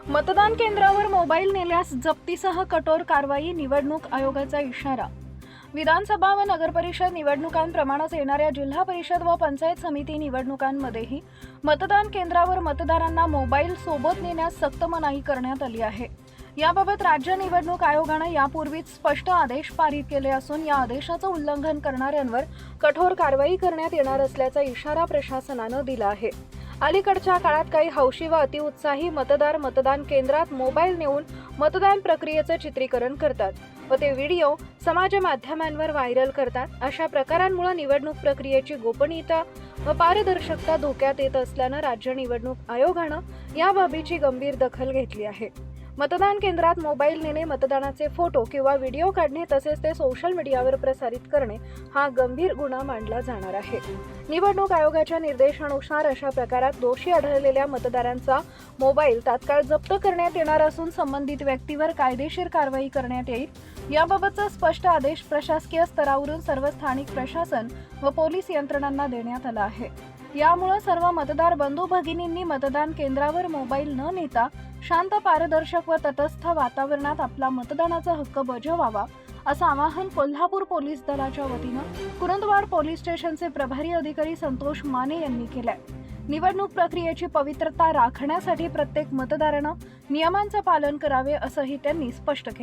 मतदान केंद्रावर मोबाईल नेल्यास जप्तीसह कठोर कारवाई, निवडणूक आयोगाचा इशारा। विधानसभा व नगरपरिषद निवडणुकांप्रमाणेच येणाऱ्या जिल्हा परिषद व पंचायत समिती निवडणुकांमध्येही मतदान केंद्रावर मतदारांना मोबाईल सोबत नेण्यास सक्त मनाई करण्यात आली आहे। याबाबत राज्य निवडणूक आयोगाने यापूर्वीच स्पष्ट आदेश पारित केले असून या आदेशाचं उल्लंघन करणाऱ्यांवर कठोर कारवाई करण्यात येणार असल्याचा इशारा प्रशासनाने दिला आहे। अलीकडच्या काळात काही हौशी व अतिउत्साही मतदार मतदान केंद्रात मोबाईल नेऊन मतदान प्रक्रियेचे चित्रीकरण करतात व ते व्हिडिओ समाज माध्यमांवर व्हायरल करतात। अशा प्रकारांमुळे निवडणूक प्रक्रियेची गोपनीयता व पारदर्शकता धोक्यात येत असल्याने राज्य निवडणूक आयोगाने या बाबीची गंभीर दखल घेतली आहे। मतदान केंद्रात मोबाईल नेणे, मतदानाचे फोटो किंवा व्हिडिओ काढणे तसेच ते सोशल मीडियावर प्रसारित करणे हा गंभीर गुन्हा मानला जाणार आहे। निवडणूक आयोगाच्या निर्देशानुसार अशा प्रकारात दोषी आढळलेल्या मतदारांचा मोबाईल तात्काळ जप्त करण्यात येणार असून संबंधित व्यक्तीवर कायदेशीर कारवाई करण्यात येईल। याबाबतचा स्पष्ट आदेश प्रशासकीय स्तरावरून सर्व स्थानिक प्रशासन व पोलीस यंत्रणांना देण्यात आला आहे। यामुळे सर्व मतदार बंधू भगिनींनी मतदान केंद्रावर मोबाईल न नेता शांत, पारदर्शक व तटस्थ वातावरणात आपला मतदानाचा हक्क बजावावा असं आवाहन कोल्हापूर पोलीस दलाच्या वतीनं कुरुंदवाड पोलीस स्टेशनचे प्रभारी अधिकारी संतोष माने यांनी केलंय। निवडणूक प्रक्रियेची पवित्रता राखण्यासाठी प्रत्येक मतदारानं नियमांचे पालन करावे असंही त्यांनी स्पष्ट केलं।